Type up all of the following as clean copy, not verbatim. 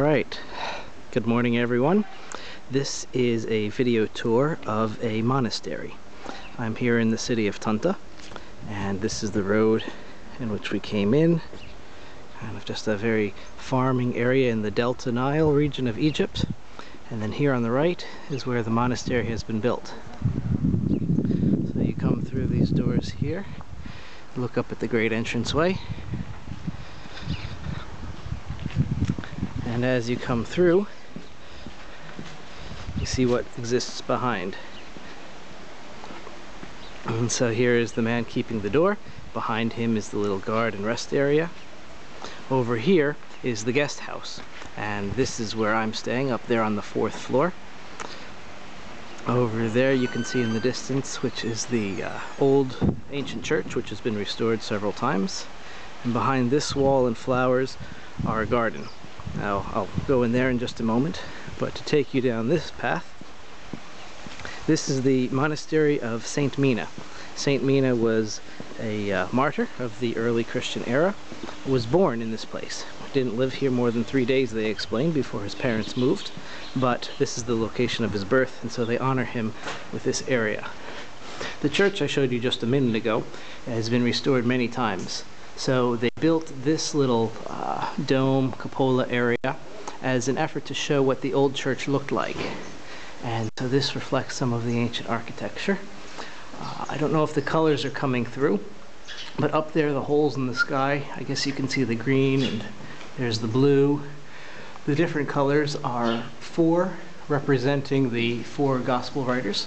Alright, good morning everyone. This is a video tour of a monastery. I'm here in the city of Tunta, and this is the road in which we came in. Kind of just a very farming area in the Delta Nile region of Egypt. And then here on the right is where the monastery has been built. So you come through these doors here, look up at the great entranceway. And as you come through, you see what exists behind. And so here is the man keeping the door. Behind him is the little guard and rest area. Over here is the guest house, and this is where I'm staying, up there on the 4th floor. Over there you can see in the distance, which is the old ancient church, which has been restored several times. And behind this wall and flowers, our garden. Now, I'll go in there in just a moment, but to take you down this path, this is the monastery of Saint Mina. Saint Mina was a martyr of the early Christian era, was born in this place. Didn't live here more than 3 days, they explained, before his parents moved, but this is the location of his birth, and so they honor him with this area. The church I showed you just a minute ago has been restored many times. So they built this little dome cupola area as an effort to show what the old church looked like. And so this reflects some of the ancient architecture. I don't know if the colors are coming through, but up there, the holes in the sky, I guess you can see the green, and there's the blue. The different colors are 4 representing the 4 gospel writers,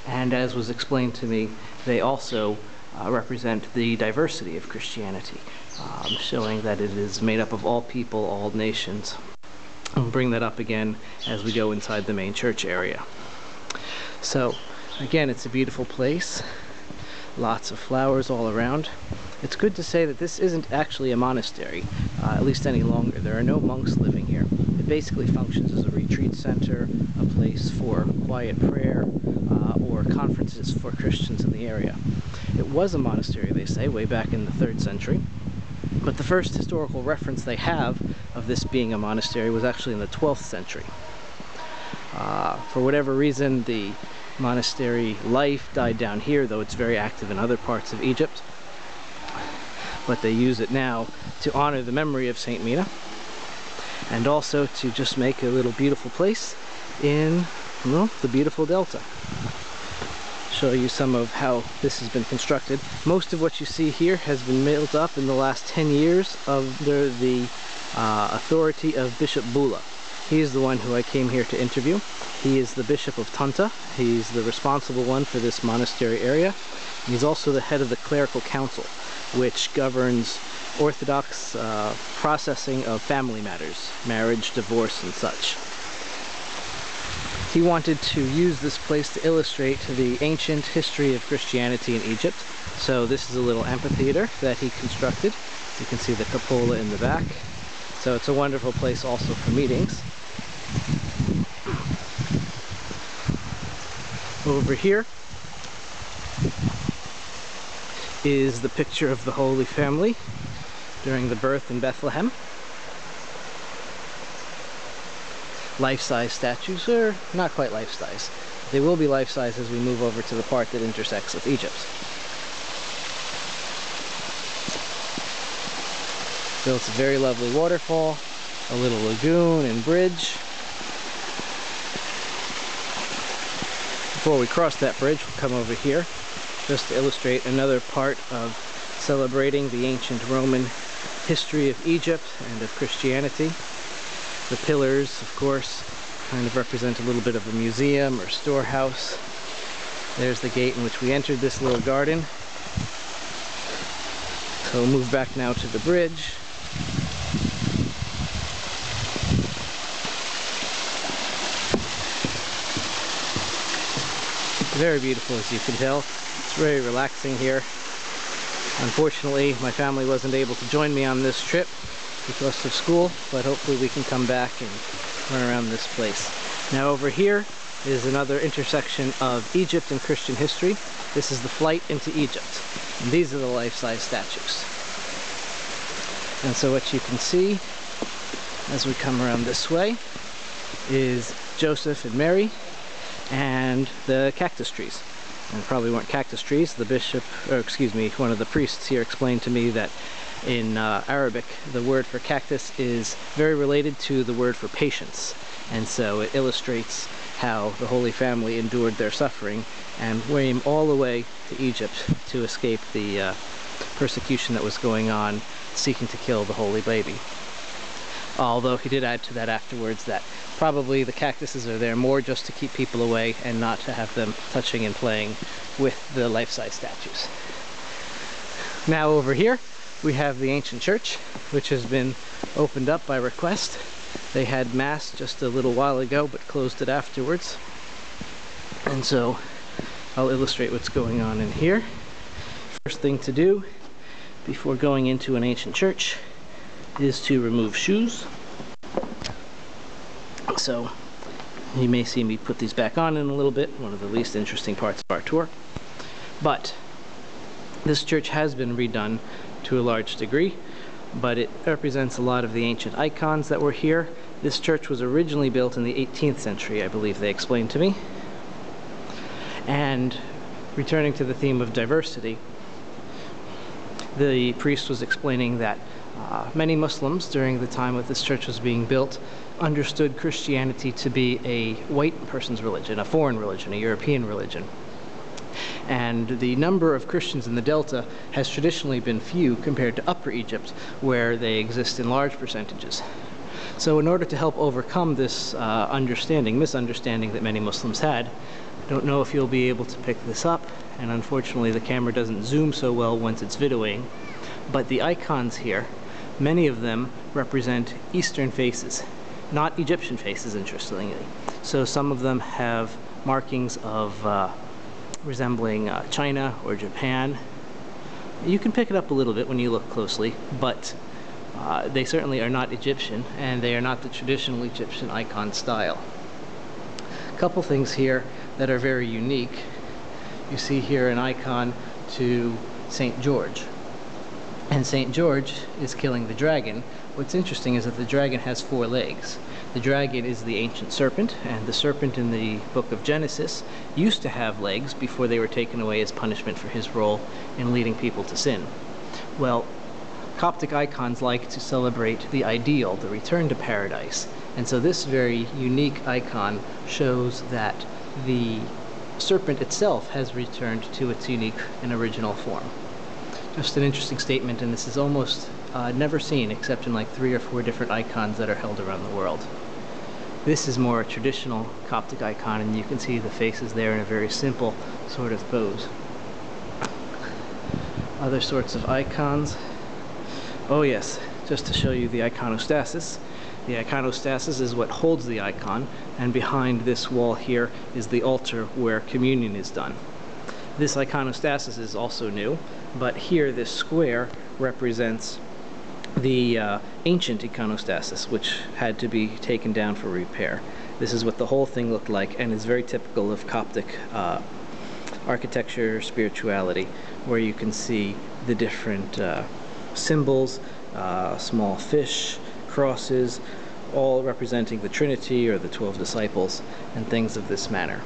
and as was explained to me, they also represent the diversity of Christianity, showing that it is made up of all people, all nations. I'll bring that up again as we go inside the main church area. So again, it's a beautiful place, lots of flowers all around. It's good to say that this isn't actually a monastery, at least any longer. There are no monks living here. It basically functions as a retreat center, a place for quiet prayer, or conferences for Christians in the area. It was a monastery, they say, way back in the 3rd century, but the first historical reference they have of this being a monastery was actually in the 12th century. For whatever reason, the monastery life died down here, though it's very active in other parts of Egypt. But they use it now to honor the memory of Saint Mina, and also to just make a little beautiful place in, well, the beautiful Delta. Show you some of how this has been constructed. Most of what you see here has been built up in the last 10 years under the authority of Bishop Bula. He is the one who I came here to interview. He is the Bishop of Tunta. He's the responsible one for this monastery area. And he's also the head of the clerical council, which governs Orthodox processing of family matters, marriage, divorce, and such. He wanted to use this place to illustrate the ancient history of Christianity in Egypt. So this is a little amphitheater that he constructed. You can see the cupola in the back. So it's a wonderful place also for meetings. Over here is the picture of the Holy Family during the birth in Bethlehem. Life-size statues, or not quite life-size. They will be life-size as we move over to the part that intersects with Egypt. Built a very lovely waterfall, a little lagoon and bridge. Before we cross that bridge, we'll come over here just to illustrate another part of celebrating the ancient Roman history of Egypt and of Christianity. The pillars, of course, kind of represent a little bit of a museum or storehouse. There's the gate in which we entered this little garden. So we'll move back now to the bridge. Very beautiful, as you can tell. It's very relaxing here. Unfortunately, my family wasn't able to join me on this trip because of school, but hopefully we can come back and run around this place. Now over here is another intersection of Egypt and Christian history. This is the flight into Egypt, and these are the life-size statues. And so what you can see as we come around this way is Joseph and Mary and the cactus trees. And probably weren't cactus trees. The bishop, or excuse me, one of the priests here explained to me that in Arabic the word for cactus is very related to the word for patience, and so it illustrates how the Holy Family endured their suffering and came all the way to Egypt to escape the persecution that was going on, seeking to kill the Holy Baby. Although he did add to that afterwards that probably the cactuses are there more just to keep people away and not to have them touching and playing with the life-size statues. Now over here we have the ancient church, which has been opened up by request. They had mass just a little while ago but closed it afterwards, and so I'll illustrate what's going on in here. First thing to do before going into an ancient church is to remove shoes. So you may see me put these back on in a little bit, one of the least interesting parts of our tour. But this church has been redone to a large degree, but it represents a lot of the ancient icons that were here. This church was originally built in the 18th century, I believe they explained to me. And returning to the theme of diversity, the priest was explaining that many Muslims during the time that this church was being built understood Christianity to be a white person's religion, a foreign religion, a European religion. And the number of Christians in the Delta has traditionally been few compared to Upper Egypt, where they exist in large percentages. So in order to help overcome this misunderstanding that many Muslims had, I don't know if you'll be able to pick this up, and unfortunately the camera doesn't zoom so well once it's videoing, but the icons here, many of them represent Eastern faces, not Egyptian faces, interestingly. So some of them have markings of resembling China or Japan. You can pick it up a little bit when you look closely, but they certainly are not Egyptian, and they are not the traditional Egyptian icon style. A couple things here that are very unique. You see here an icon to St. George. And St. George is killing the dragon. What's interesting is that the dragon has 4 legs. The dragon is the ancient serpent, and the serpent in the book of Genesis used to have legs before they were taken away as punishment for his role in leading people to sin. Well, Coptic icons like to celebrate the ideal, the return to paradise. And so this very unique icon shows that the serpent itself has returned to its unique and original form. Just an interesting statement, and this is almost never seen except in like 3 or 4 different icons that are held around the world. This is more a traditional Coptic icon, and you can see the faces there in a very simple sort of pose. Other sorts of icons. Oh yes, just to show you the iconostasis. The iconostasis is what holds the icon, and behind this wall here is the altar where communion is done. This iconostasis is also new, but here this square represents the ancient iconostasis, which had to be taken down for repair. This is what the whole thing looked like, and is very typical of Coptic architecture, spirituality, where you can see the different symbols, small fish, crosses, all representing the Trinity or the 12 disciples, and things of this manner.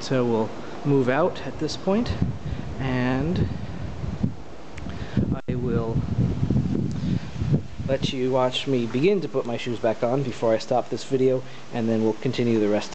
So we'll move out at this point, and I will let you watch me begin to put my shoes back on before I stop this video, and then we'll continue the rest